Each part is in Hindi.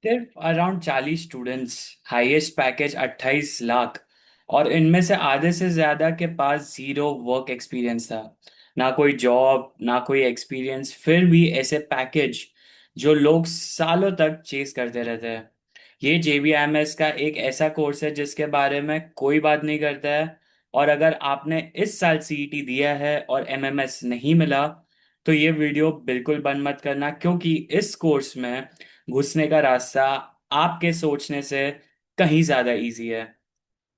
सिर्फ around 40 students, highest package 28 lakh, और इनमें से आधे से ज्यादा के पास जीरो वर्क एक्सपीरियंस था। ना कोई जॉब, ना कोई एक्सपीरियंस, फिर भी ऐसे पैकेज जो लोग सालों तक चेस करते रहते हैं। ये JBMS का एक ऐसा कोर्स है जिसके बारे में कोई बात नहीं करता है। और अगर आपने इस साल CET दिया है और MMS नहीं मिला, तो ये वीडियो बिल्कुल बंद मत करना, क्योंकि इस कोर्स में घुसने का रास्ता आपके सोचने से कहीं ज्यादा इजी है।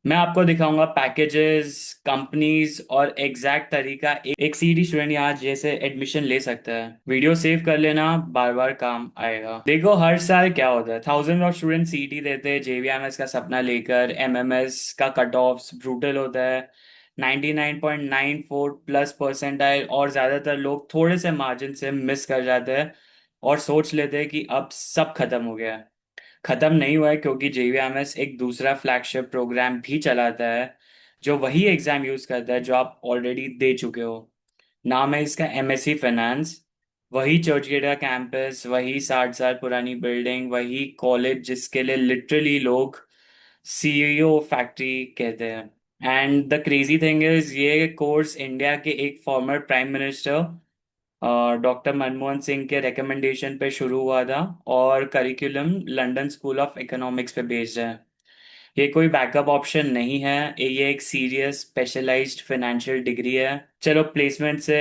मैं आपको दिखाऊंगा पैकेजेस, कंपनीज और एग्जैक्ट तरीका एक सीडी स्टूडेंट यहाँ जैसे एडमिशन ले सकता है। वीडियो सेव कर लेना, बार बार काम आएगा। देखो, हर साल क्या होता है, थाउजेंड ऑफ स्टूडेंट सीटी देते हैं JBMS का सपना लेकर। MMS का कट ऑफ ब्रूटल होता है, 99.94 प्लस परसेंटाइल, और ज्यादातर लोग थोड़े से मार्जिन से मिस कर जाते हैं और सोच लेते हैं कि अब सब खत्म हो गया है। खत्म नहीं हुआ है, क्योंकि JVMS एक दूसरा फ्लैगशिप प्रोग्राम भी चलाता है जो वही एग्जाम यूज करता है जो आप ऑलरेडी दे चुके हो। नाम है इसका MSc फाइनेंस। वही चर्चगेट का कैंपस, वही 60 साल पुरानी बिल्डिंग, वही कॉलेज जिसके लिए लिटरली लोग CEO फैक्ट्री कहते हैं। And the crazy thing is, ये कोर्स इंडिया के एक former prime minister doctor Manmohan Singh के रिकमेंडेशन पे शुरू हुआ था, और curriculum London school of economics पे बेस्ड है। ये कोई बैकअप ऑप्शन नहीं है, ये एक सीरियस स्पेशलाइज्ड फाइनेंशियल डिग्री है। चलो प्लेसमेंट से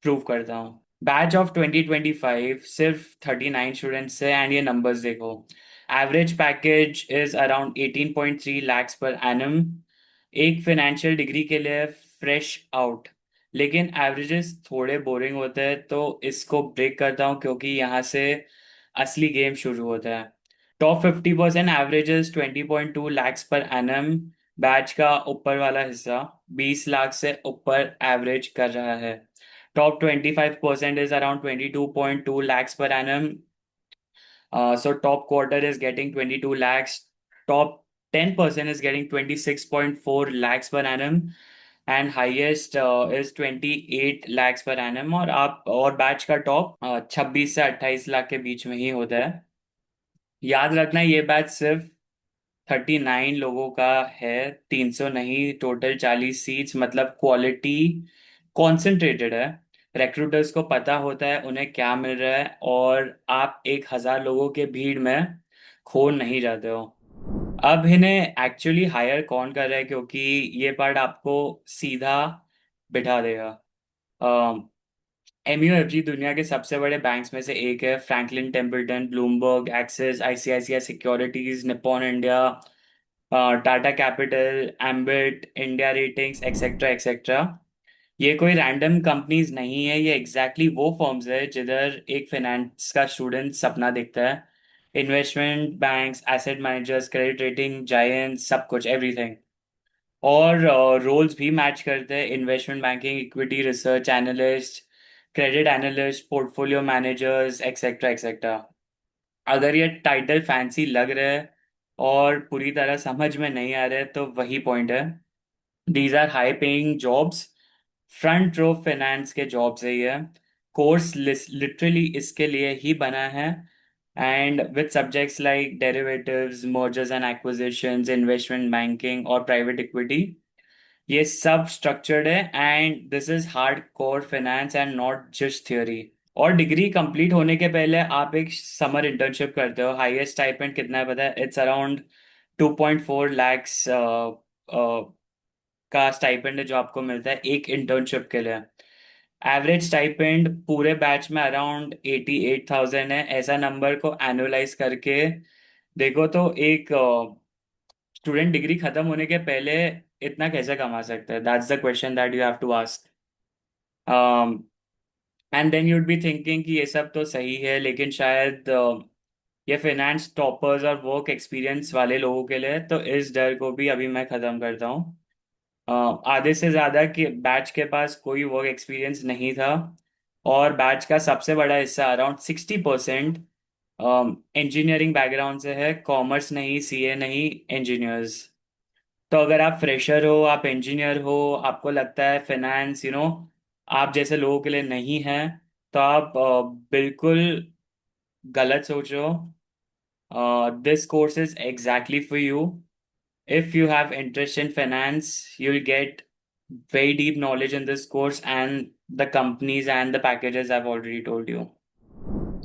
प्रूव करता हूँ। बैच ऑफ 2025 सिर्फ 39 स्टूडेंट्स है, एंड ये नंबर्स देखो। Average package is around 18.3 lakhs per annum, एक फाइनेंशियल डिग्री के लिए फ्रेश आउट। लेकिन एवरेजेस थोड़े बोरिंग होते हैं, तो इसको ब्रेक करता हूँ क्योंकि यहाँ से असली गेम शुरू होता है। Top 50% averages 20.2 lakhs per annum. Batch का ऊपर वाला हिस्सा 20 लाख से ऊपर एवरेज कर रहा है। Top 25% is around 22.2 lakhs per annum. So top quarter is getting 22 lakhs. Top 10% is getting 26.4 lakhs per annum. And highest is 28 lakhs per annum. और बैच का टॉप 26 से 28 लाख के बीच में ही होता है। याद रखना, ये बैच सिर्फ 39 लोगों का है, 300 नहीं। टोटल 40 सीट्स, मतलब क्वालिटी कॉन्सेंट्रेटेड है। रिक्रूटर्स को पता होता है उन्हें क्या मिल रहा है, और आप 1,000 लोगों के भीड़ में खो नहीं जाते हो। अब इन्हें एक्चुअली हायर कौन कर रहा है, क्योंकि ये पार्ट आपको सीधा बिठा देगा। MUFG दुनिया के सबसे बड़े बैंक्स में से एक है। Franklin Templeton, Bloomberg, axis, ICICI securities, Nippon India, Tata capital, ambit, India ratings, etcetera etcetera. ये कोई रैंडम कंपनीज नहीं है, ये एग्जैक्टली वो फर्म्स है जिधर एक फाइनेंस का स्टूडेंट सपना देखता है। Investment banks, asset managers, credit rating giants, सब कुछ, एवरीथिंग। और रोल्स भी मैच करते हैं। Investment banking, equity research analyst, credit analyst, portfolio managers, etcetera etcetera. अगर ये टाइटल फैंसी लग रहा है और पूरी तरह समझ में नहीं आ रहा है, तो वही पॉइंट है। These are high paying jobs, front row finance के जॉब्स है ये। कोर्स लिटरली इसके लिए ही बना है। And with subjects like derivatives, mergers and acquisitions, investment banking और प्राइवेट इक्विटी, ये सब स्ट्रक्चर्ड है। And this is hard core finance and not just theory. और डिग्री कंप्लीट होने के पहले आप एक समर इंटर्नशिप करते हो। हाईएस्ट स्टाइपेंड कितना है पता है? इट्स अराउंड 2.4 lakhs का स्टाइपेंड है जो आपको मिलता है एक इंटर्नशिप के लिए। एवरेज स्टाइपेंड पूरे बैच में अराउंड 88,000 है। ऐसा नंबर को एनुअलाइज करके देखो तो एक स्टूडेंट डिग्री खत्म होने के पहले इतना कैसे कमा सकता है? That's the question that you have to ask. And then you'd be thinking कि ये सब तो सही है, लेकिन शायद ये फाइनेंस टॉपर्स और वर्क एक्सपीरियंस वाले लोगों के लिए है। तो इस डर को भी अभी मैं खत्म करता हूँ। आधे से ज्यादा के बैच के पास कोई वर्क एक्सपीरियंस नहीं था, और बैच का सबसे बड़ा हिस्सा अराउंड 60% इंजीनियरिंग बैकग्राउंड से है। कॉमर्स नहीं, CA नहीं, इंजीनियर्स। तो अगर आप फ्रेशर हो, आप इंजीनियर हो, आपको लगता है फाइनेंस आप जैसे लोगों के लिए नहीं है, तो आप बिल्कुल गलत सोच रहे हो। This course is exactly for you. If you have interest in finance, you'll get very deep knowledge in this course and the companies and the packages I've already told you.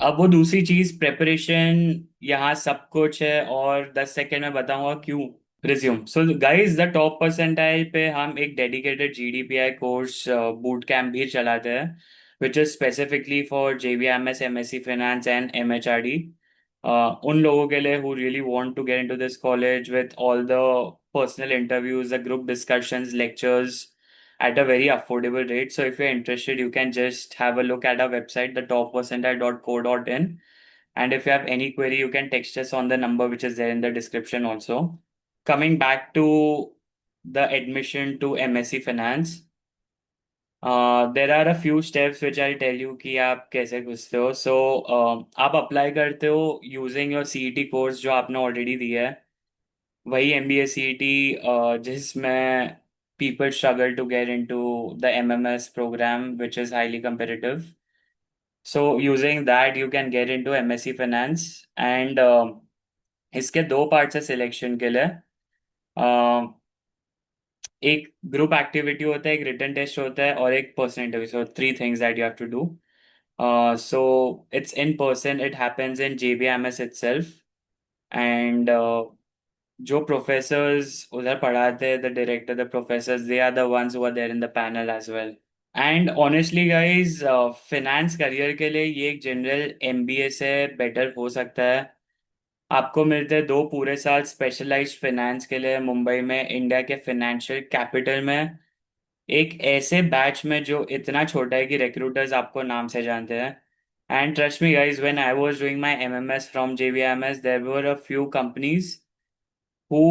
अब वो दूसरी चीज प्रेपरेशन यहाँ सब कुछ है और 10 सेकेंड में बताऊंगा क्यों. Resume. So guys, the top percentile पे हम एक dedicated GDPI course boot camp भी चलाते हैं, which is specifically for JBIMS, MSc finance and MHRD. उन लोगों के लिए who really want to get into this college with all the personal interviews, the group discussions, lectures at a very affordable rate. So if you're interested, you can just have a look at our website, thetoppercentile.co.in. And if you have any query, you can text us on the number which is there in the description also. Coming back to the admission to MSc Finance, there are a few steps which I'll tell you कि आप कैसे घुसते हो. So आप अप्लाई करते हो यूजिंग योर सीईटी कोर्स जो आपने ऑलरेडी दिया है, वही एमबीए सीईटी जिसमें people struggle to get into the MMS program, which is highly competitive. So using that, you can get into MSc Finance. And इसके दो पार्ट्स है सिलेक्शन के लिए. एक ग्रुप एक्टिविटी होता है, एक रिटन टेस्ट होता है और एक personal interview. So three things that you have to do. So it's in person. It happens in JBMS itself. And जो प्रोफेसर्स उधर पढ़ाते हैं, the director, the professors, they are the ones who are there in the panel as well. And honestly guys, finance career के लिए ये एक जनरल एमबीए से बेटर हो सकता है. आपको मिलते हैं 2 पूरे साल स्पेशलाइज्ड फाइनेंस के लिए मुंबई में, इंडिया के फाइनेंशियल कैपिटल में, एक ऐसे बैच में जो इतना छोटा है कि रिक्रूटर्स आपको नाम से जानते हैं. And trust me guys, when I was doing my MMS from JBIMS, there were a few companies who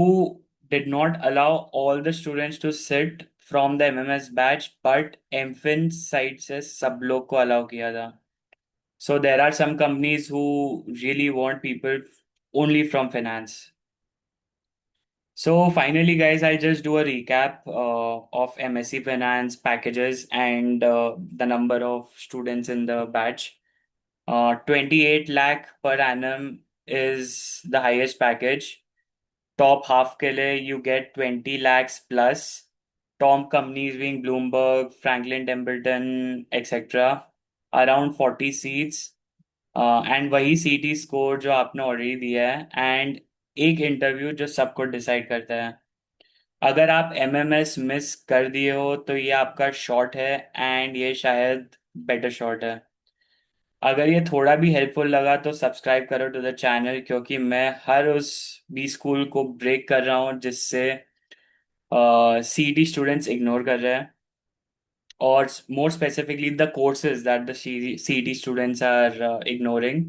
did not allow all the students to sit from the MMS batch, but MFin side से सब लोग को allow किया था. So there are some companies who really want people only from finance. So finally, guys, I'll just do a recap of MSc Finance packages and the number of students in the batch. 28 lakh per annum is the highest package. Top half के लिए you get 20 lakhs plus. Top companies being Bloomberg, Franklin Templeton, etc. Around 40 seats. And वही सीटी स्कोर जो आपने ऑलरेडी दिया है, एंड एक इंटरव्यू जो सबको डिसाइड करता है. अगर आप एमएमएस मिस कर दिए हो तो ये आपका शॉट है, एंड ये शायद बेटर शॉट है. अगर ये थोड़ा भी हेल्पफुल लगा तो सब्सक्राइब करो टू द चैनल, क्योंकि मैं हर उस बी स्कूल को ब्रेक कर रहा हूँ जिससे सीटी स्टूडेंट्स इग्नोर कर रहे हैं, और more specifically the courses that the CET students are ignoring.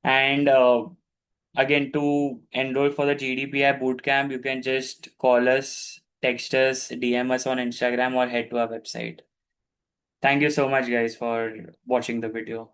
And again, to enroll for the GDPI bootcamp, you can just call us, text us, DM us on Instagram, or head to our website. Thank you so much, guys, for watching the video.